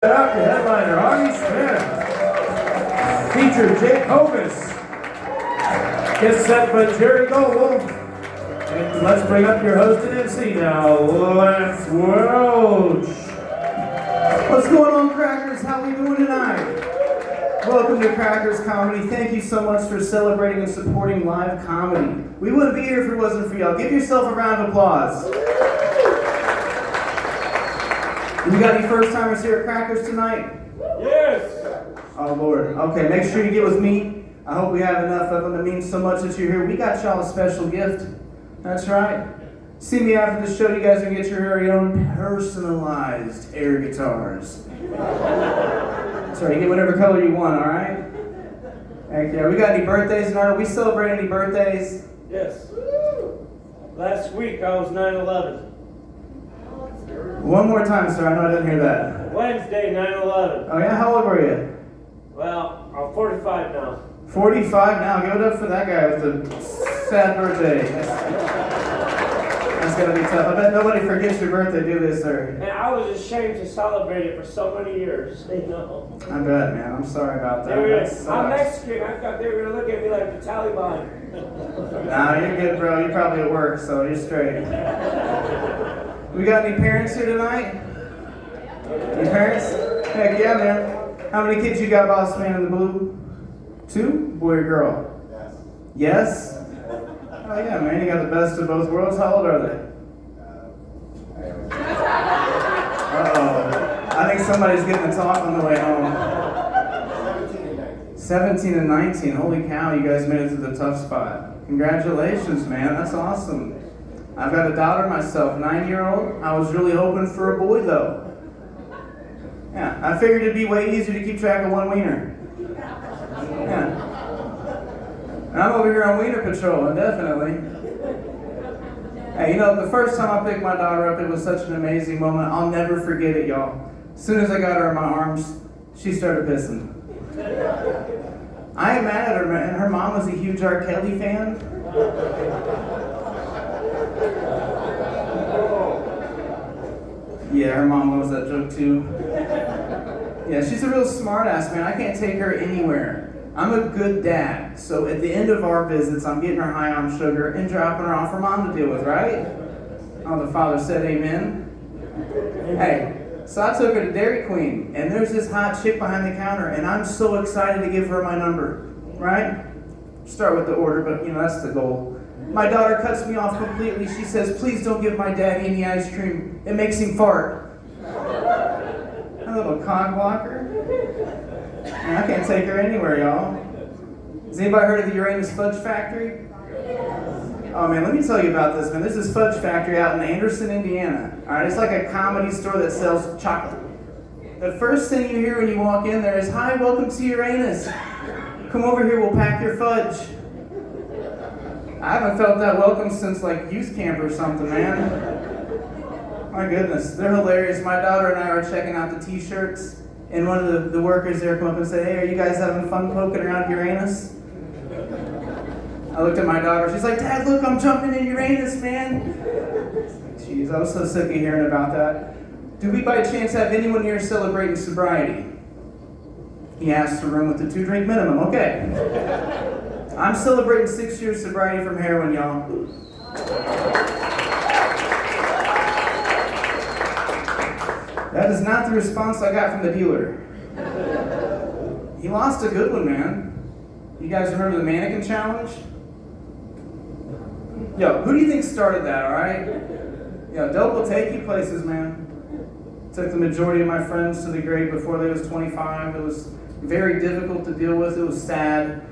Out the headliner, Augie Smith. Feature Jake Hovis. Gets set by Jerry Goble. And let's bring up your host and MC now, Lance Welch. What's going on, Crackers? How we doing tonight? Welcome to Crackers Comedy. Thank you so much for celebrating and supporting live comedy. We wouldn't be here if it wasn't for y'all. Give yourself a round of applause. You got any first-timers here at Crackers tonight? Yes. Oh, Lord. Okay, make sure you get with me. I hope we have enough of them. It means so much that you're here. We got y'all a special gift. That's right. See me after the show. You guys can get your very own personalized air guitars. That's right. You get whatever color you want, all right? Heck yeah. We got any birthdays tonight? Are we celebrating any birthdays? Yes. Last week I was 9/11. One more time, sir. I know I didn't hear that. Wednesday, 9/11. Oh, yeah? How old were you? Well, I'm 45 now. 45 now. Give it up for that guy with the sad birthday. That's gonna be tough. I bet nobody forgets your birthday, do they, sir? And I was ashamed to celebrate it for so many years. You know. I bet, man. I'm sorry about that. I'm Mexican. I thought they were gonna look at me like the Taliban. Nah, you're good, bro. You're probably at work, so you're straight. We got any parents here tonight? Any parents? Heck yeah, man. How many kids you got, boss man in the blue? 2? Boy or girl? Yes. Yes? Oh yeah, man. You got the best of both worlds. How old are they? Uh-oh. I think somebody's getting a talk on the way home. 17 and 19. Holy cow, you guys made it to the tough spot. Congratulations, man. That's awesome. I've got a daughter myself, 9-year-old. I was really hoping for a boy, though. Yeah, I figured it'd be way easier to keep track of one wiener. Yeah. And I'm over here on wiener patrol, indefinitely. Hey, you know, the first time I picked my daughter up, it was such an amazing moment. I'll never forget it, y'all. As soon as I got her in my arms, she started pissing. I ain't mad at her, man. Her mom was a huge R. Kelly fan. Yeah, her mom loves that joke too. Yeah, she's a real smart ass, man. I can't take her anywhere. I'm a good dad, so at the end of our visits, I'm getting her high on sugar and dropping her off for mom to deal with, right? Oh, the father said amen. Hey, so I took her to Dairy Queen, and there's this hot chick behind the counter, and I'm so excited to give her my number, right? Start with the order, but you know, that's the goal. My daughter cuts me off completely. She says, please don't give my daddy any ice cream. It makes him fart. A little cock blocker. Man, I can't take her anywhere, y'all. Has anybody heard of the Uranus Fudge Factory? Oh man, let me tell you about this, man. There's this fudge factory out in Anderson, Indiana. All right, it's like a comedy store that sells chocolate. The first thing you hear when you walk in there is, hi, welcome to Uranus. Come over here, we'll pack your fudge. I haven't felt that welcome since like youth camp or something, man. My goodness, they're hilarious. My daughter and I were checking out the t-shirts, and one of the workers there come up and say, hey, are you guys having fun poking around Uranus? I looked at my daughter, she's like, Dad, look, I'm jumping in Uranus, man. Jeez, I was so sick of hearing about that. Do we by chance have anyone here celebrating sobriety? He asked the room with the 2-drink minimum. Okay. I'm celebrating 6 years sobriety from heroin, y'all. That is not the response I got from the dealer. He lost a good one, man. You guys remember the mannequin challenge? Yo, who do you think started that, alright? Yo, dope will take you places, man. Took the majority of my friends to the grave before they was 25. It was very difficult to deal with. It was sad.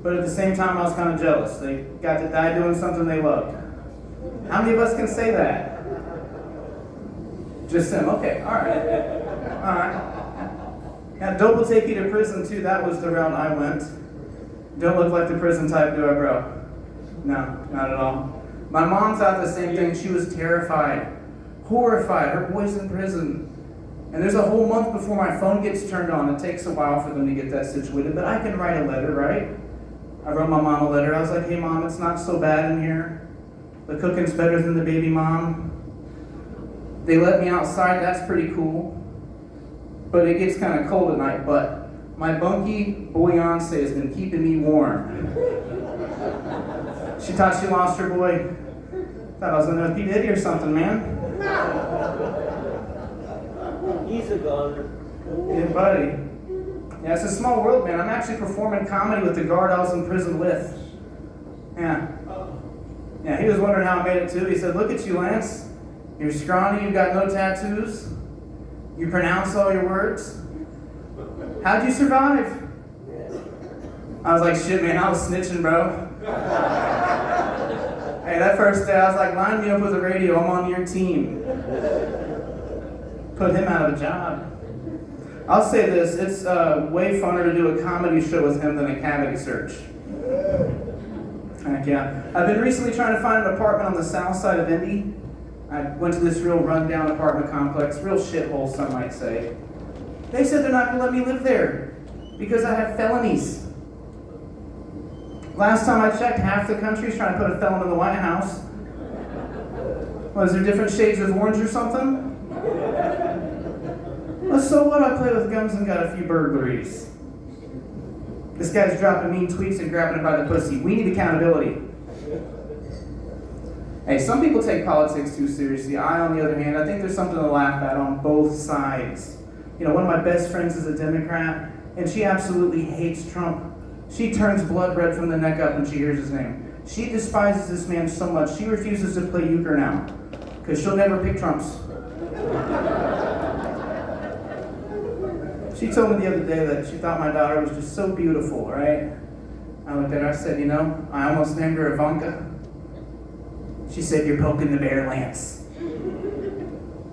But at the same time, I was kind of jealous. They got to die doing something they loved. How many of us can say that? Just them. Okay, all right. All right. Now, dope will take you to prison, too. That was the route I went. Don't look like the prison type, do I, bro? No, not at all. My mom thought the same thing. She was terrified, horrified. Her boy's in prison. And there's a whole month before my phone gets turned on. It takes a while for them to get that situated. But I can write a letter, right? I wrote my mom a letter. I was like, hey, Mom, it's not so bad in here. The cooking's better than the baby mom. They let me outside. That's pretty cool. but it gets kind of cold at night. But my bunkie Beyonce has been keeping me warm. She thought she lost her boy. Thought I was in with P. Diddy or something, man. He's a goner. Yeah, buddy. Yeah, it's a small world, man. I'm actually performing comedy with the guard I was in prison with. Yeah. Yeah, he was wondering how I made it too. He said, look at you, Lance. You're scrawny, you've got no tattoos. You pronounce all your words. How'd you survive? I was like, shit, man, I was snitching, bro. Hey, that first day, I was like, line me up with a radio, I'm on your team. Put him out of a job. I'll say this, it's way funner to do a comedy show with him than a cavity search. Heck yeah. I've been recently trying to find an apartment on the south side of Indy. I went to this real rundown apartment complex, real shithole, some might say. They said they're not going to let me live there because I have felonies. Last time I checked, half the country's trying to put a felon in the White House. What, is there different shades of orange or something? Well, so what? I play with guns and got a few burglaries. This guy's dropping mean tweets and grabbing him by the pussy. We need accountability. Hey, some people take politics too seriously. I, on the other hand, I think there's something to laugh at on both sides. You know, one of my best friends is a Democrat, and she absolutely hates Trump. She turns blood red from the neck up when she hears his name. She despises this man so much, she refuses to play euchre now, because she'll never pick Trump's. She told me the other day that she thought my daughter was just so beautiful, right? I looked at her, I said, you know, I almost named her Ivanka. She said, you're poking the bear, Lance.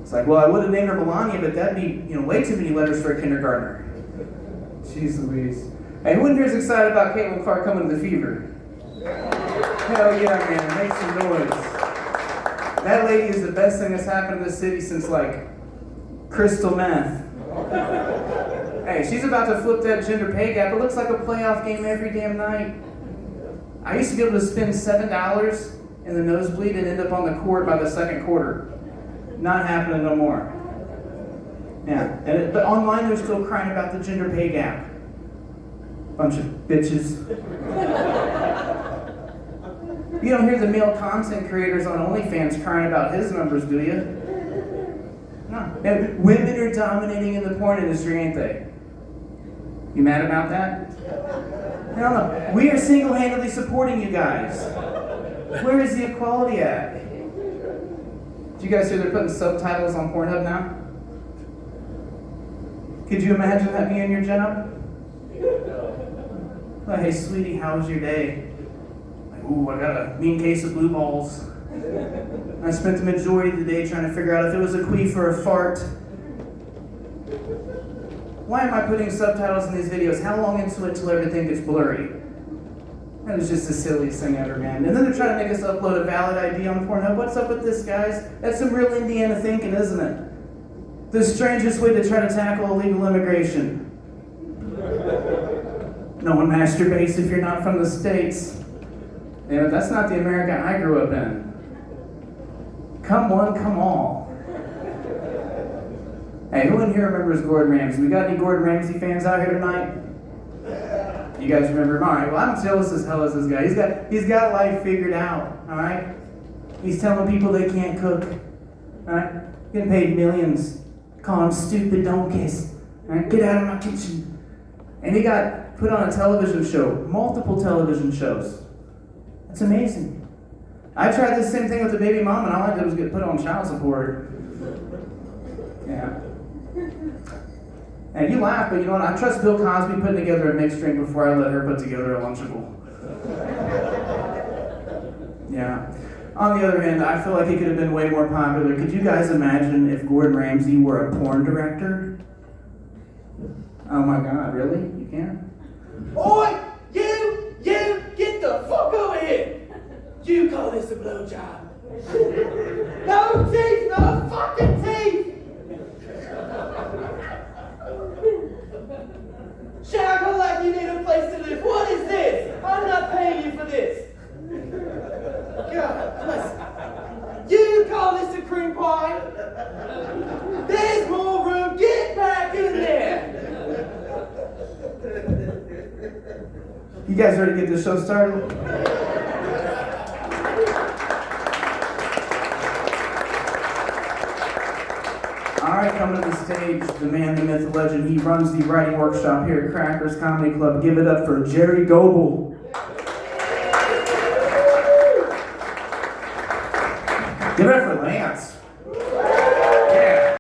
It's like, well, I would have named her Melania, but that'd be, you know, way too many letters for a kindergartner. Jeez Louise. Hey, who in here is excited about Caitlin Clark coming to the Fever? Hell yeah, man, make some noise. That lady is the best thing that's happened in this city since, like, crystal meth. Hey, she's about to flip that gender pay gap. It looks like a playoff game every damn night. I used to be able to spend $7 in the nosebleed and end up on the court by the second quarter. Not happening no more. Yeah, but online they're still crying about the gender pay gap. Bunch of bitches. You don't hear the male content creators on OnlyFans crying about his numbers, do you? No. And women are dominating in the porn industry, ain't they? You mad about that? Hell no. We are single-handedly supporting you guys. Where is the equality at? Did you guys hear they're putting subtitles on Pornhub now? Could you imagine that being your job? Like, hey, sweetie, how was your day? Like, ooh, I got a mean case of blue balls. I spent the majority of the day trying to figure out if it was a queef or a fart. Why am I putting subtitles in these videos? How long into it till everything gets blurry? That is just the silliest thing ever, man. And then they're trying to make us upload a valid ID on Pornhub. What's up with this, guys? That's some real Indiana thinking, isn't it? The strangest way to try to tackle illegal immigration. No one masturbates if you're not from the States. Yeah, that's not the America I grew up in. Come one, come all. Hey, who in here remembers Gordon Ramsay? We got any Gordon Ramsay fans out here tonight? You guys remember him? All right, well, I'm jealous as hell as this guy. He's got life figured out, all right? He's telling people they can't cook, all right? Getting paid millions. Call him stupid donkeys. All right? Get out of my kitchen. And he got put on a television show, multiple television shows. That's amazing. I tried the same thing with the baby mom, and all I did was get put on child support. Yeah. And you laugh, but you know what? I trust Bill Cosby putting together a mixed drink before I let her put together a Lunchable. Yeah. On the other hand, I feel like he could have been way more popular. Could you guys imagine if Gordon Ramsay were a porn director? Oh my God, really? You can't? Oi! You! Get the fuck over here! You call this a blowjob? No teeth! No fucking teeth! Shackle like you need a place to live. What is this? I'm not paying you for this. God bless you. You call this a cream pie? There's more room. Get back in there. You guys ready to get this show started? Alright, coming to the stage, the man, the myth, the legend. He runs the writing workshop here at Crackers Comedy Club. Give it up for Jerry Goebel. Give it up for Lance.